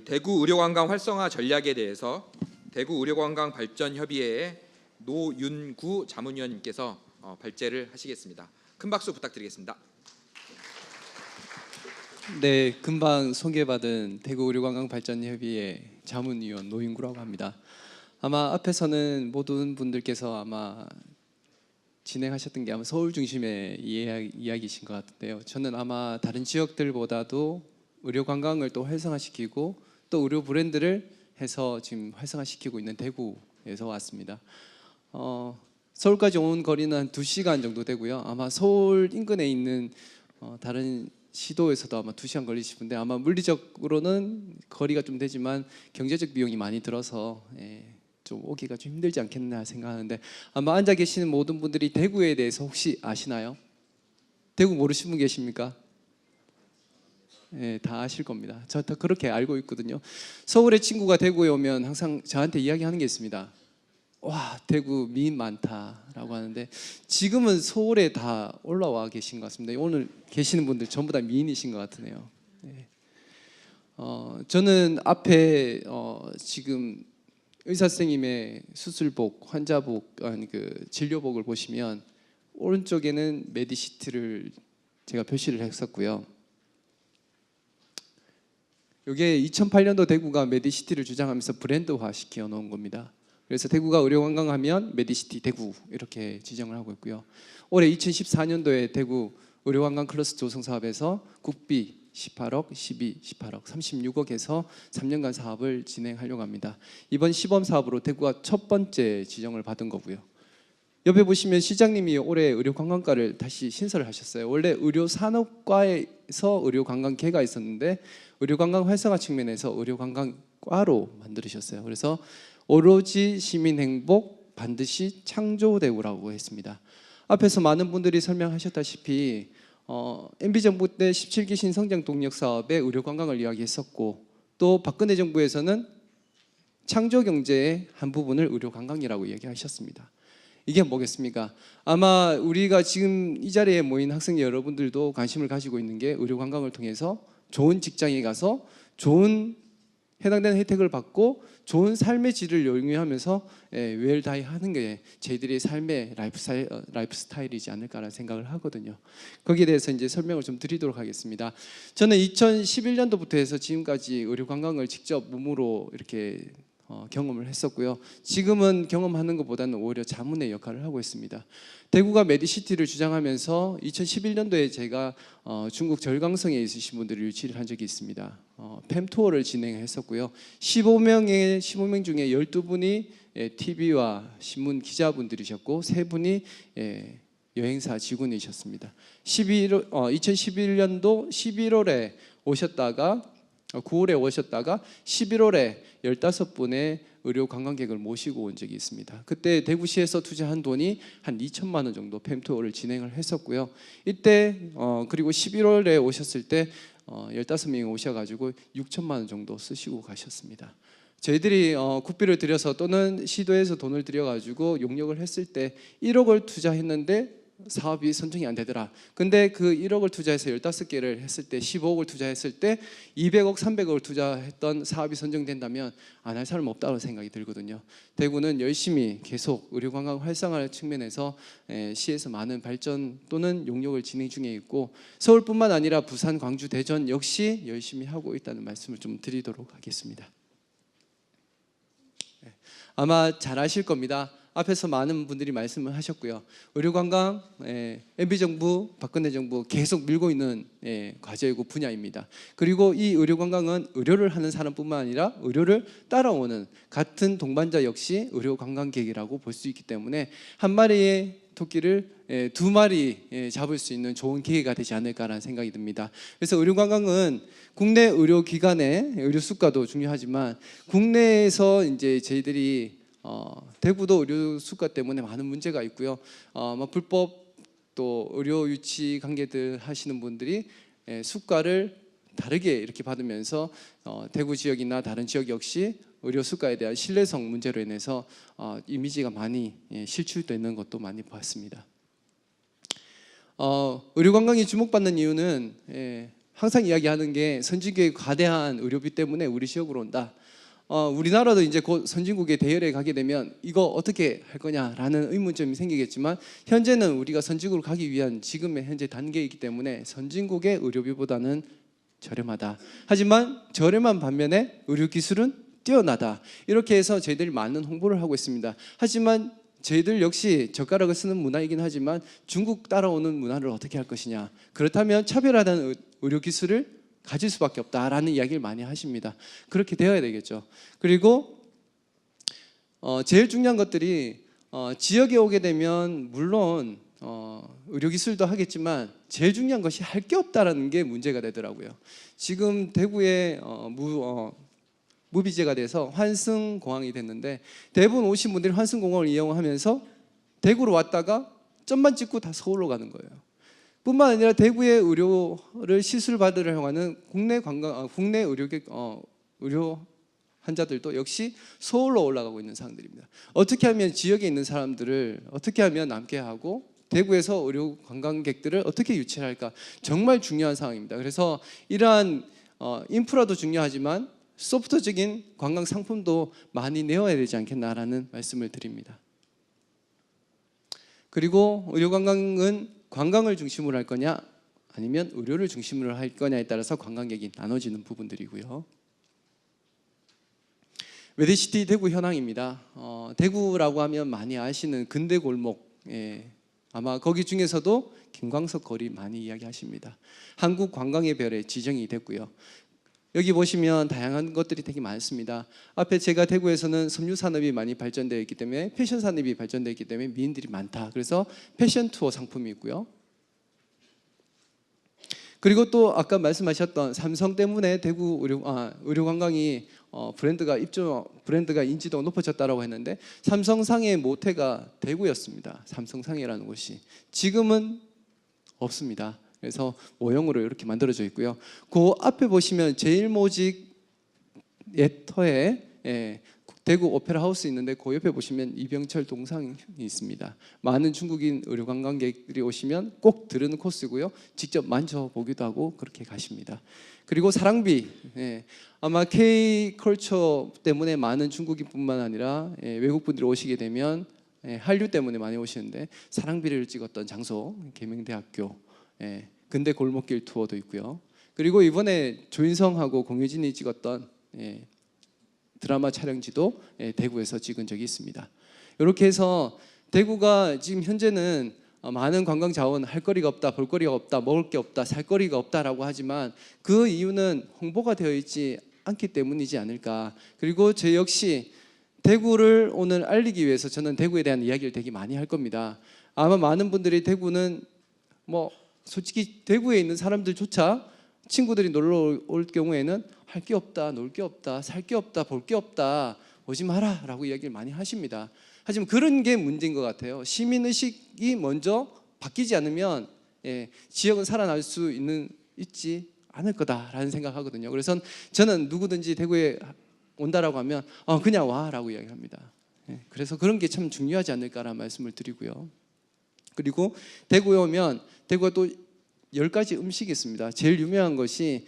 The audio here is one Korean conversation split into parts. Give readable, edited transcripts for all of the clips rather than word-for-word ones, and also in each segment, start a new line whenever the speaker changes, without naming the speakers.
대구 의료관광 활성화 전략에 대해서 대구 의료관광 발전협의회의 노윤구 자문위원님께서 발제를 하시겠습니다. 큰 박수 부탁드리겠습니다.
네, 금방 소개받은 대구 의료관광 발전협의회 자문위원 노윤구라고 합니다. 아마 앞에서는 모든 분들께서 아마 진행하셨던 게 아마 서울 중심의 이야기이신 것 같은데요. 저는 아마 다른 지역들보다도 의료 관광을 또 활성화시키고 또 의료 브랜드를 해서 지금 활성화시키고 있는 대구에서 왔습니다. 서울까지 온 거리는 한 2시간 정도 되고요. 아마 서울 인근에 있는 다른 시도에서도 아마 2시간 걸리실 텐데 아마 물리적으로는 거리가 좀 되지만 경제적 비용이 많이 들어서 좀 오기가 좀 힘들지 않겠나 생각하는데 아마 앉아 계시는 모든 분들이 대구에 대해서 혹시 아시나요? 대구 모르시는 분 계십니까? 네, 다 아실 겁니다. 저 다 그렇게 알고 있거든요. 서울의 친구가 대구에 오면 항상 저한테 이야기하는 게 있습니다. 와, 대구 미인 많다라고 하는데 지금은 서울에 다 올라와 계신 것 같습니다. 오늘 계시는 분들 전부 다 미인이신 것 같으네요. 네. 저는 앞에 지금 의사 선생님의 수술복, 환자복, 아니 그 진료복을 보시면 오른쪽에는 메디시티를 제가 표시를 했었고요. 이게 2008년도 대구가 메디시티를 주장하면서 브랜드화 시켜 놓은 겁니다. 그래서 대구가 의료관광하면 메디시티 대구 이렇게 지정을 하고 있고요. 올해 2014년도에 대구 의료관광 클러스터 조성 사업에서 국비 18억, 12, 18억, 36억에서 3년간 사업을 진행하려고 합니다. 이번 시범 사업으로 대구가 첫 번째 지정을 받은 거고요. 옆에 보시면 시장님이 올해 의료관광과를 다시 신설을 하셨어요. 원래 의료산업과에서 의료관광계가 있었는데 의료관광 활성화 측면에서 의료관광과로 만들으셨어요. 그래서 오로지 시민행복 반드시 창조대구라고 했습니다. 앞에서 많은 분들이 설명하셨다시피 MB 정부 때 17기 신성장 동력 사업에 의료관광을 이야기했었고 또 박근혜 정부에서는 창조경제의 한 부분을 의료관광이라고 얘기하셨습니다. 이게 뭐겠습니까? 아마 우리가 지금 이 자리에 모인 학생 여러분들도 관심을 가지고 있는 게 의료관광을 통해서 좋은 직장에 가서 좋은 해당되는 혜택을 받고 좋은 삶의 질을 영위하면서 웰다이 하는 게 저희들의 삶의 라이프 스타일이지 않을까라는 생각을 하거든요. 거기에 대해서 이제 설명을 좀 드리도록 하겠습니다. 저는 2011년도부터 해서 지금까지 의료 관광을 직접 몸으로 이렇게 경험을 했었고요. 지금은 경험하는 것보다는 오히려 자문의 역할을 하고 있습니다. 대구가 메디시티를 주장하면서 2011년도에 제가 중국 절강성에 있으신 분들을 유치를 한 적이 있습니다. 팸 투어를 진행했었고요. 15명 중에 12분이 TV와 신문 기자분들이셨고 3분이 여행사 직원이셨습니다. 2011년도 11월에 오셨다가 9월에 오셨다가 11월에 15분의 의료 관광객을 모시고 온 적이 있습니다. 그때 대구시에서 투자한 돈이 한 2천만 원 정도 팸투어를 진행을 했었고요. 이때 그리고 11월에 오셨을 때 15명이 오셔가지고 6천만 원 정도 쓰시고 가셨습니다. 저희들이 국비를 들여서 또는 시도에서 돈을 들여가지고 용역을 했을 때 1억을 투자했는데 사업이 선정이 안 되더라. 근데 그 1억을 투자해서 15개를 했을 때 15억을 투자했을 때 200억, 300억을 투자했던 사업이 선정된다면 안 할 사람 없다고 생각이 들거든요. 대구는 열심히 계속 의료관광 활성화 측면에서 시에서 많은 발전 또는 용역을 진행 중에 있고 서울뿐만 아니라 부산, 광주, 대전 역시 열심히 하고 있다는 말씀을 좀 드리도록 하겠습니다. 아마 잘 아실 겁니다. 앞에서 많은 분들이 말씀을 하셨고요. 의료관광, MB정부, 박근혜 정부 계속 밀고 있는 과제이고 분야입니다. 그리고 이 의료관광은 의료를 하는 사람뿐만 아니라 의료를 따라오는 같은 동반자 역시 의료관광객이라고 볼 수 있기 때문에 한 마리의 토끼를 2마리 잡을 수 있는 좋은 기회가 되지 않을까라는 생각이 듭니다. 그래서 의료관광은 국내 의료기관의 의료 수가도 중요하지만 국내에서 이제 저희들이 대구도 의료 수가 때문에 많은 문제가 있고요. 불법 또 의료 유치 관계들 하시는 분들이 수가를 다르게 이렇게 받으면서 대구 지역이나 다른 지역 역시 의료 수가에 대한 신뢰성 문제로 인해서 이미지가 많이 실추되는 것도 많이 봤습니다. 의료 관광이 주목받는 이유는 항상 이야기하는 게 선진국의 과대한 의료비 때문에 우리 지역으로 온다. 우리나라도 이제 곧 선진국의 대열에 가게 되면 이거 어떻게 할 거냐라는 의문점이 생기겠지만 현재는 우리가 선진국으로 가기 위한 지금의 현재 단계이기 때문에 선진국의 의료비보다는 저렴하다. 하지만 저렴한 반면에 의료 기술은 뛰어나다. 이렇게 해서 저희들이 많은 홍보를 하고 있습니다. 하지만 저희들 역시 젓가락을 쓰는 문화이긴 하지만 중국 따라오는 문화를 어떻게 할 것이냐. 그렇다면 차별화된 의료 기술을 가질 수밖에 없다라는 이야기를 많이 하십니다. 그렇게 되어야 되겠죠. 그리고 제일 중요한 것들이 지역에 오게 되면 물론 의료기술도 하겠지만 제일 중요한 것이 할 게 없다라는 게 문제가 되더라고요. 지금 대구에 무비제가 돼서 환승공항이 됐는데 대부분 오신 분들이 환승공항을 이용하면서 대구로 왔다가 점만 찍고 다 서울로 가는 거예요. 뿐만 아니라 대구의 의료를 시술 받으러 하는 국내 의료 환자들도 역시 서울로 올라가고 있는 상황들입니다. 어떻게 하면 지역에 있는 사람들을 어떻게 하면 남게 하고 대구에서 의료 관광객들을 어떻게 유치를 할까 정말 중요한 상황입니다. 그래서 이러한 인프라도 중요하지만 소프트적인 관광 상품도 많이 내어야 되지 않겠나라는 말씀을 드립니다. 그리고 의료 관광은 관광을 중심으로 할 거냐 아니면 의료를 중심으로 할 거냐에 따라서 관광객이 나눠지는 부분들이고요. 메디시티 대구 현황입니다. 대구라고 하면 많이 아시는 근대 골목, 아마 거기 중에서도 김광석 거리 많이 이야기하십니다. 한국 관광의 별에 지정이 됐고요. 여기 보시면 다양한 것들이 되게 많습니다. 앞에 제가 대구에서는 섬유 산업이 많이 발전되어 있기 때문에 패션 산업이 발전되어 있기 때문에 미인들이 많다. 그래서 패션 투어 상품이 있고요. 그리고 또 아까 말씀하셨던 삼성 때문에 대구 의료 관광이 브랜드가 인지도가 높아졌다라고 했는데 삼성상의 모태가 대구였습니다. 삼성상이라는 곳이 지금은 없습니다. 그래서 모형으로 이렇게 만들어져 있고요. 그 앞에 보시면 제일모직 터에 대구 오페라 하우스 있는데 그 옆에 보시면 이병철 동상이 있습니다. 많은 중국인 의료 관광객들이 오시면 꼭 들르는 코스고요. 직접 만져보기도 하고 그렇게 가십니다. 그리고 사랑비, 아마 K-컬처 때문에 많은 중국인뿐만 아니라 외국분들이 오시게 되면 한류 때문에 많이 오시는데 사랑비를 찍었던 장소 계명대학교, 근대 골목길 투어도 있고요. 그리고 이번에 조인성하고 공효진이 찍었던 드라마 촬영지도 대구에서 찍은 적이 있습니다. 이렇게 해서 대구가 지금 현재는 많은 관광 자원, 할 거리가 없다, 볼 거리가 없다, 먹을 게 없다, 살 거리가 없다라고 하지만 그 이유는 홍보가 되어 있지 않기 때문이지 않을까. 그리고 저 역시 대구를 오늘 알리기 위해서 저는 대구에 대한 이야기를 되게 많이 할 겁니다. 아마 많은 분들이 대구는 솔직히 대구에 있는 사람들조차 친구들이 놀러 올 경우에는 할 게 없다, 놀 게 없다, 살 게 없다, 볼 게 없다, 오지 마라 라고 이야기를 많이 하십니다. 하지만 그런 게 문제인 것 같아요. 시민의식이 먼저 바뀌지 않으면 지역은 살아날 수 있지 않을 거다라는 생각하거든요. 그래서 저는 누구든지 대구에 온다라고 하면 그냥 와라고 이야기합니다. 그래서 그런 게 참 중요하지 않을까라는 말씀을 드리고요. 그리고 대구에 오면 대구가 또 10가지 음식이 있습니다. 제일 유명한 것이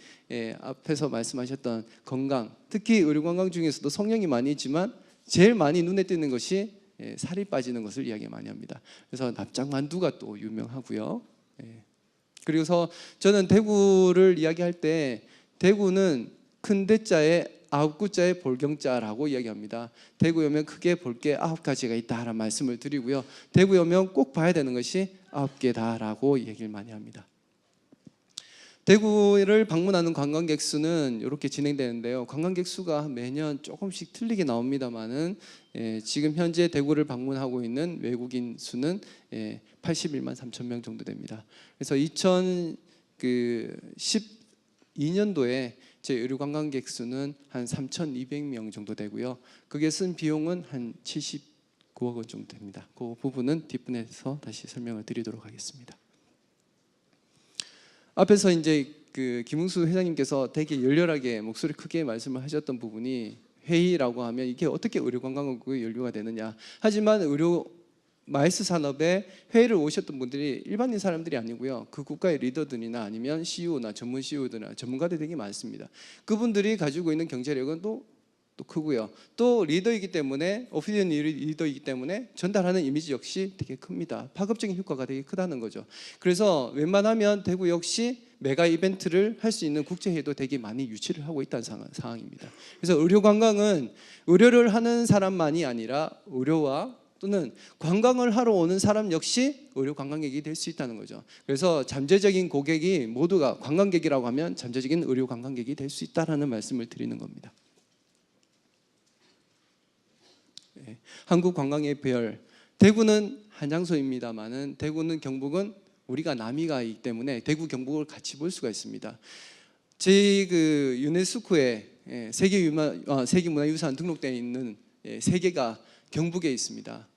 앞에서 말씀하셨던 건강, 특히 의료관광 중에서도 성형이 많이 있지만 제일 많이 눈에 띄는 것이 살이 빠지는 것을 이야기 많이 합니다. 그래서 납작만두가 또 유명하고요. 그래서 저는 대구를 이야기할 때 대구는 큰 대자에 9구자에 볼경자라고 이야기합니다. 대구에 오면 크게 볼 게 9가지가 있다라는 말씀을 드리고요. 대구에 오면 꼭 봐야 되는 것이 9개다라고 얘기를 많이 합니다. 대구를 방문하는 관광객 수는 이렇게 진행되는데요. 관광객 수가 매년 조금씩 틀리게 나옵니다만은 지금 현재 대구를 방문하고 있는 외국인 수는 81만 3천 명 정도 됩니다. 그래서 2012년도에 제 의료 관광객 수는 한 3,200명 정도 되고요. 그게 쓴 비용은 한 79억 원 정도 됩니다. 그 부분은 뒷분에서 다시 설명을 드리도록 하겠습니다. 앞에서 이제 김웅수 회장님께서 되게 열렬하게 목소리 크게 말씀을 하셨던 부분이 회의라고 하면 이게 어떻게 의료 관광하고 연루가 되느냐. 하지만 의료 마이스 산업에 회의를 오셨던 분들이 일반인 사람들이 아니고요. 그 국가의 리더들이나 아니면 CEO나 전문 CEO들이나 전문가들이 되게 많습니다. 그분들이 가지고 있는 경제력은 또 크고요. 또 리더이기 때문에 오피니언 리더이기 때문에 전달하는 이미지 역시 되게 큽니다. 파급적인 효과가 되게 크다는 거죠. 그래서 웬만하면 대구 역시 메가 이벤트를 할 수 있는 국제회의도 되게 많이 유치를 하고 있다는 상황입니다. 그래서 의료 관광은 의료를 하는 사람만이 아니라 의료와 또는 관광을 하러 오는 사람 역시 의료 관광객이 될 수 있다는 거죠. 그래서 잠재적인 고객이 모두가 관광객이라고 하면 잠재적인 의료 관광객이 될 수 있다라는 말씀을 드리는 겁니다. 한국관광협회열 대구는 한 장소입니다만은 대구는 경북은 우리가 남이가이기 때문에 대구 경북을 같이 볼 수가 있습니다. 저희 그 유네스코에 세계문화유산 등록되어 있는 세 개가 경북에 있습니다.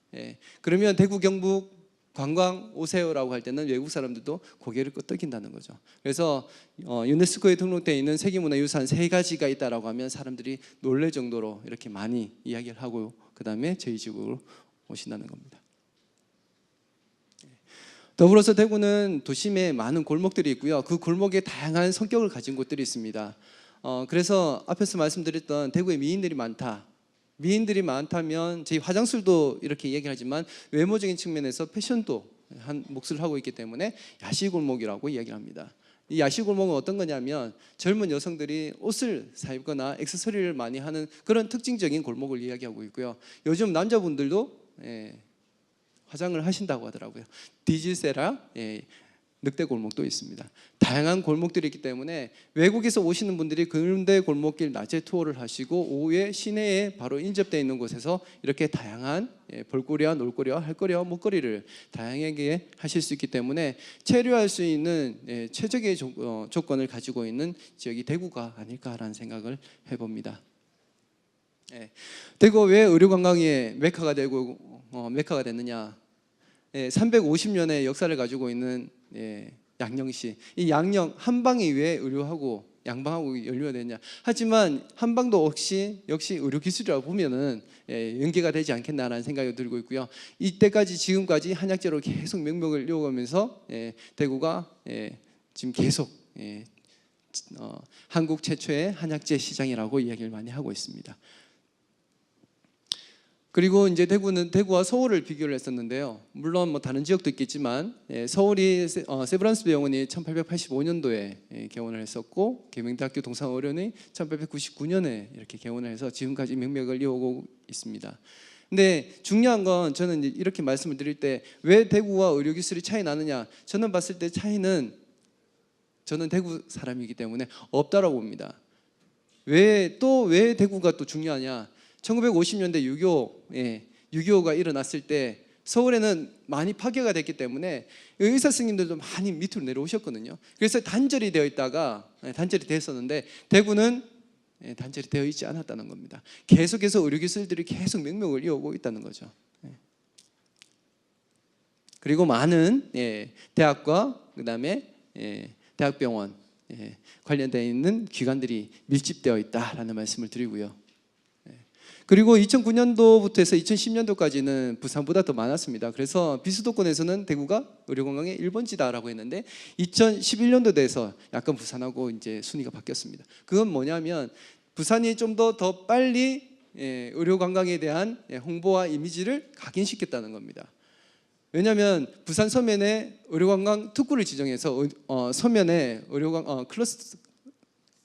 그러면 대구 경북 관광 오세요라고 할 때는 외국 사람들도 고개를 끄덕인다는 거죠. 그래서 유네스코에 등록되어 있는 세계문화유산 세 가지가 있다라고 하면 사람들이 놀랄 정도로 이렇게 많이 이야기를 하고 그 다음에 저희 지역으로 오신다는 겁니다. 더불어서 대구는 도심에 많은 골목들이 있고요. 그 골목에 다양한 성격을 가진 곳들이 있습니다. 그래서 앞에서 말씀드렸던 대구에 미인들이 많다. 미인들이 많다면 저희 화장술도 이렇게 얘기하지만 외모적인 측면에서 패션도 한 몫을 하고 있기 때문에 야시골목이라고 이야기를 합니다. 이 야시골목은 어떤 거냐면 젊은 여성들이 옷을 사 입거나 액세서리를 많이 하는 그런 특징적인 골목을 이야기하고 있고요. 요즘 남자분들도 화장을 하신다고 하더라고요. 디지세라 늑대 골목도 있습니다. 다양한 골목들이 있기 때문에 외국에서 오시는 분들이 그런데 골목길 낮에 투어를 하시고 오후에 시내에 바로 인접되어 있는 곳에서 이렇게 다양한 볼거리와 놀거리와 할거리와 먹거리를 다양하게 하실 수 있기 때문에 체류할 수 있는 최적의 조건을 가지고 있는 지역이 대구가 아닐까라는 생각을 해봅니다. 대구가 왜 의료관광의 메카가 되고 메카가 됐느냐? 350년의 역사를 가지고 있는 양령시, 이 양령 한방이 왜 의료하고 양방하고 연루가 됐냐? 하지만 한방도 역시 의료 기술이라고 보면은 연계가 되지 않겠나라는 생각이 들고 있고요. 이때까지 지금까지 한약재로 계속 명명을 이어가면서 대구가 지금 계속 한국 최초의 한약재 시장이라고 이야기를 많이 하고 있습니다. 그리고 이제 대구와 서울을 비교를 했었는데요. 물론 뭐 다른 지역도 있겠지만 서울이 세브란스 병원이 1885년도에 개원을 했었고 계명대학교 동산의료원이 1899년에 이렇게 개원을 해서 지금까지 명맥을 이어오고 있습니다. 근데 중요한 건 저는 이렇게 말씀을 드릴 때 왜 대구와 의료기술이 차이 나느냐? 저는 봤을 때 차이는 저는 대구 사람이기 때문에 없다라고 봅니다. 왜 대구가 또 중요하냐? 1950년대 6.25가 일어났을 때 서울에는 많이 파괴가 됐기 때문에 의사 선생님들도 많이 밑으로 내려오셨거든요. 그래서 단절이 되어 있다가 단절이 됐었는데 대구는 단절이 되어 있지 않았다는 겁니다. 계속해서 의료기술들이 계속 명명을 이어오고 있다는 거죠. 그리고 많은 대학과 그다음에 대학병원 관련되어 있는 기관들이 밀집되어 있다라는 말씀을 드리고요. 그리고 2009년도부터 해서 2010년도까지는 부산보다 더 많았습니다. 그래서 비수도권에서는 대구가 의료관광의 1번지다라고 했는데 2011년도 돼서 약간 부산하고 이제 순위가 바뀌었습니다. 그건 뭐냐면 부산이 좀 더 빨리 의료관광에 대한 홍보와 이미지를 각인시켰다는 겁니다. 왜냐하면 부산 서면에 의료관광 특구를 지정해서 서면에 의료관 클러스터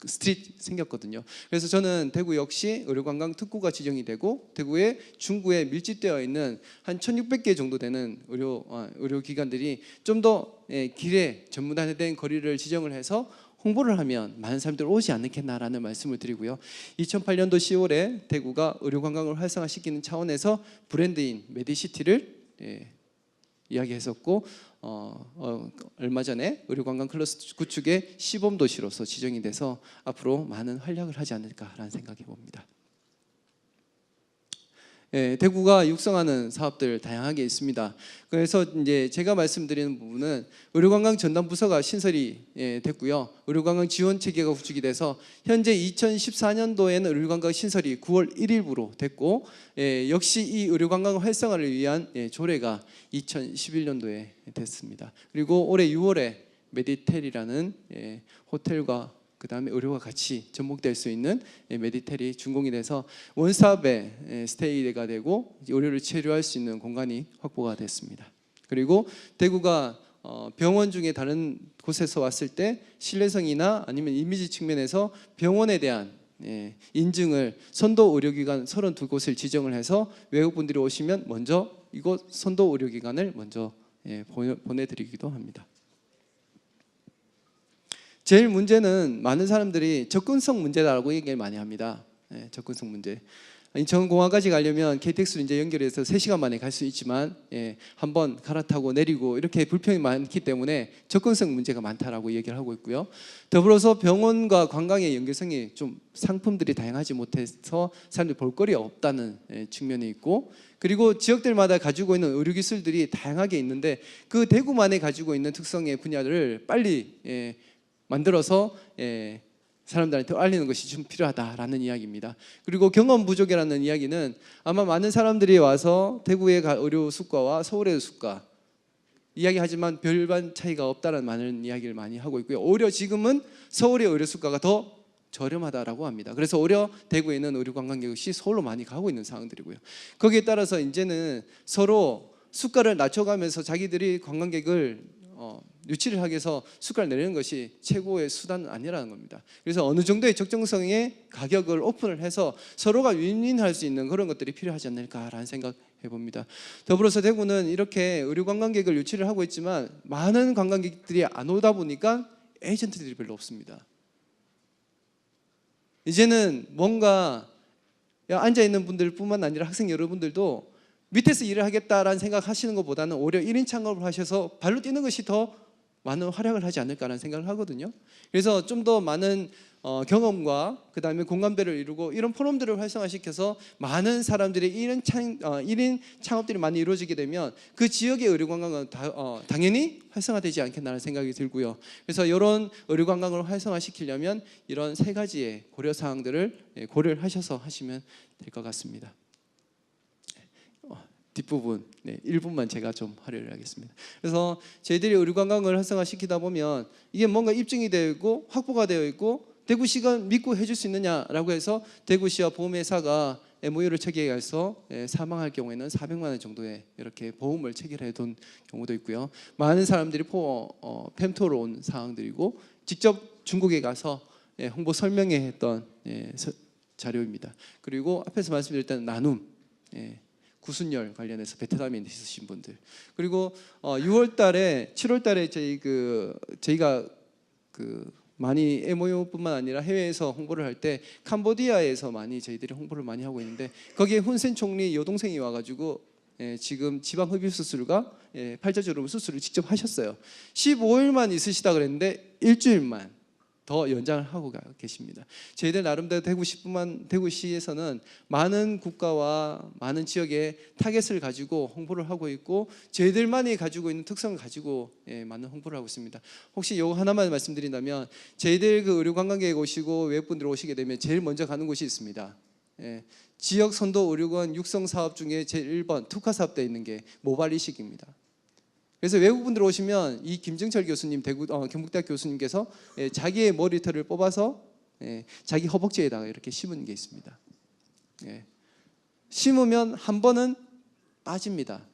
스트릿 생겼거든요. 그래서 저는 대구 역시 의료관광 특구가 지정이 되고 대구의 중구에 밀집되어 있는 한 1,600개 정도 되는 의료기관들이 좀 더 길에 전문화된 거리를 지정을 해서 홍보를 하면 많은 사람들이 오지 않겠나라는 말씀을 드리고요. 2008년도 10월에 대구가 의료관광을 활성화시키는 차원에서 브랜드인 메디시티를 이야기했었고 얼마 전에 의료관광 클러스터 구축의 시범도시로서 지정이 돼서 앞으로 많은 활약을 하지 않을까라는 생각해 봅니다. 대구가 육성하는 사업들 다양하게 있습니다. 그래서 이제 제가 말씀드리는 부분은 의료관광 전담부서가 신설이 됐고요. 의료관광 지원 체계가 구축이 돼서 현재 2014년도에는 의료관광 신설이 9월 1일부로 됐고, 역시 이 의료관광 활성화를 위한 조례가 2011년도에 됐습니다. 그리고 올해 6월에 메디텔이라는 호텔과 그 다음에 의료가 같이 접목될 수 있는 메디텔이 준공이 돼서 원스톱의 스테이가 되고 의료를 체류할 수 있는 공간이 확보가 됐습니다. 그리고 대구가 병원 중에 다른 곳에서 왔을 때 신뢰성이나 아니면 이미지 측면에서 병원에 대한 인증을 선도 의료기관 32곳을 지정을 해서 외국분들이 오시면 먼저 이곳 선도 의료기관을 먼저 보내드리기도 합니다. 제일 문제는 많은 사람들이 접근성 문제라고 얘기를 많이 합니다. 접근성 문제. 인천공항까지 가려면 KTX로 이제 연결해서 3시간 만에 갈 수 있지만 한번 갈아타고 내리고 이렇게 불편이 많기 때문에 접근성 문제가 많다라고 얘기를 하고 있고요. 더불어서 병원과 관광의 연결성이 좀 상품들이 다양하지 못해서 사람들이 볼거리 없다는 측면이 있고, 그리고 지역들마다 가지고 있는 의료 기술들이 다양하게 있는데 그 대구만에 가지고 있는 특성의 분야를 빨리 만들어서 사람들한테 알리는 것이 좀 필요하다라는 이야기입니다. 그리고 경험 부족이라는 이야기는 아마 많은 사람들이 와서 대구의 의료 수가와 서울의 수가 이야기하지만 별반 차이가 없다는 많은 이야기를 많이 하고 있고요. 오히려 지금은 서울의 의료 수가가 더 저렴하다라고 합니다. 그래서 오히려 대구에 있는 의료 관광객이 서울로 많이 가고 있는 상황들이고요. 거기에 따라서 이제는 서로 수가를 낮춰가면서 자기들이 관광객을 유치를 하기 위해서 수가를 내리는 것이 최고의 수단은 아니라는 겁니다. 그래서 어느 정도의 적정성의 가격을 오픈을 해서 서로가 윈윈할 수 있는 그런 것들이 필요하지 않을까라는 생각 해봅니다. 더불어서 대구는 이렇게 의료 관광객을 유치를 하고 있지만 많은 관광객들이 안 오다 보니까 에이전트들이 별로 없습니다. 이제는 뭔가 앉아있는 분들뿐만 아니라 학생 여러분들도 밑에서 일을 하겠다라는 생각하시는 것보다는 오히려 1인 창업을 하셔서 발로 뛰는 것이 더 많은 활약을 하지 않을까라는 생각을 하거든요. 그래서 좀 더 많은 경험과 그 다음에 공감대를 이루고 이런 포럼들을 활성화시켜서 많은 사람들이 1인 창업들이 많이 이루어지게 되면 그 지역의 의료관광은 당연히 활성화되지 않겠나라는 생각이 들고요. 그래서 이런 의료관광을 활성화시키려면 이런 3가지의 고려사항들을 고려를 하셔서 하시면 될 것 같습니다. 뒷부분 1분만 제가 좀 하려고 하겠습니다. 그래서 저희들이 의료관광을 활성화시키다 보면 이게 뭔가 입증이 되어 있고 확보가 되어 있고 대구시가 믿고 해줄 수 있느냐라고 해서 대구시와 보험회사가 MOU를 체결해서 사망할 경우에는 400만 원 정도의 이렇게 보험을 체결해 둔 경우도 있고요. 많은 사람들이 팸토로 온 상황들이고 직접 중국에 가서 홍보 설명회 했던 자료입니다. 그리고 앞에서 말씀드렸던 나눔, 구순열 관련해서 베트남에 있으신 분들, 그리고 6월달에 7월달에 저희가 많이 MOU뿐만 아니라 해외에서 홍보를 할 때 캄보디아에서 많이 저희들이 홍보를 많이 하고 있는데 거기에 훈센 총리 여동생이 와가지고 지금 지방 흡입 수술과 팔자주름 수술을 직접 하셨어요. 15일만 있으시다 그랬는데 일주일만 더 연장을 하고 계십니다. 저희들 나름대로 대구시에서는 많은 국가와 많은 지역의 타겟을 가지고 홍보를 하고 있고 저희들만이 가지고 있는 특성을 가지고 많은 홍보를 하고 있습니다. 혹시 이거 하나만 말씀드린다면 저희들 의료관광객 오시고 외국분들 오시게 되면 제일 먼저 가는 곳이 있습니다. 지역 선도 의료관 육성 사업 중에 제일 1번 특화 사업되어 있는 게 모발 이식입니다. 그래서 외국분들 오시면 이 김정철 교수님, 경북대학 교수님께서 자기의 머리털을 뽑아서 자기 허벅지에다가 이렇게 심은 게 있습니다. 심으면 한 번은 빠집니다.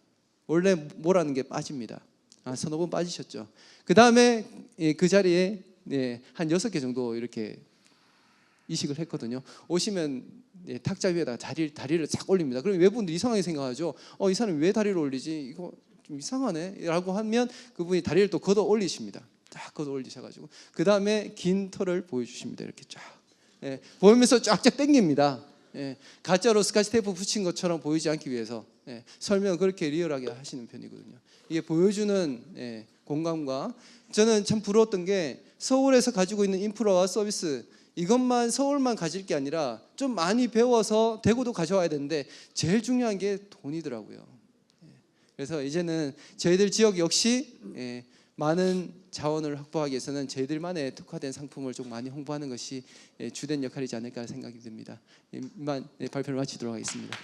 원래 모라는 게 빠집니다. 서너 번 빠지셨죠. 그 다음에 그 자리에 한 6개 정도 이렇게 이식을 했거든요. 오시면 탁자 위에다가 다리를 쫙 올립니다. 그럼 외국분들 이상하게 생각하죠. 이 사람이 왜 다리를 올리지? 이거 좀 이상하네 라고 하면 그분이 다리를 또 걷어 올리십니다. 쫙 걷어 올리셔가지고 그 다음에 긴 털을 보여주십니다. 이렇게 쫙 보이면서 쫙쫙 당깁니다. 가짜로 스카치 테이프 붙인 것처럼 보이지 않기 위해서 설명 그렇게 리얼하게 하시는 편이거든요. 이게 보여주는 공감과 저는 참 부러웠던 게 서울에서 가지고 있는 인프라와 서비스 이것만 서울만 가질 게 아니라 좀 많이 배워서 대구도 가져와야 되는데 제일 중요한 게 돈이더라고요. 그래서 이제는 저희들 지역 역시 많은 자원을 확보하기 위해서는 저희들만의 특화된 상품을 좀 많이 홍보하는 것이 주된 역할이지 않을까 생각이 듭니다. 이만 발표를 마치도록 하겠습니다.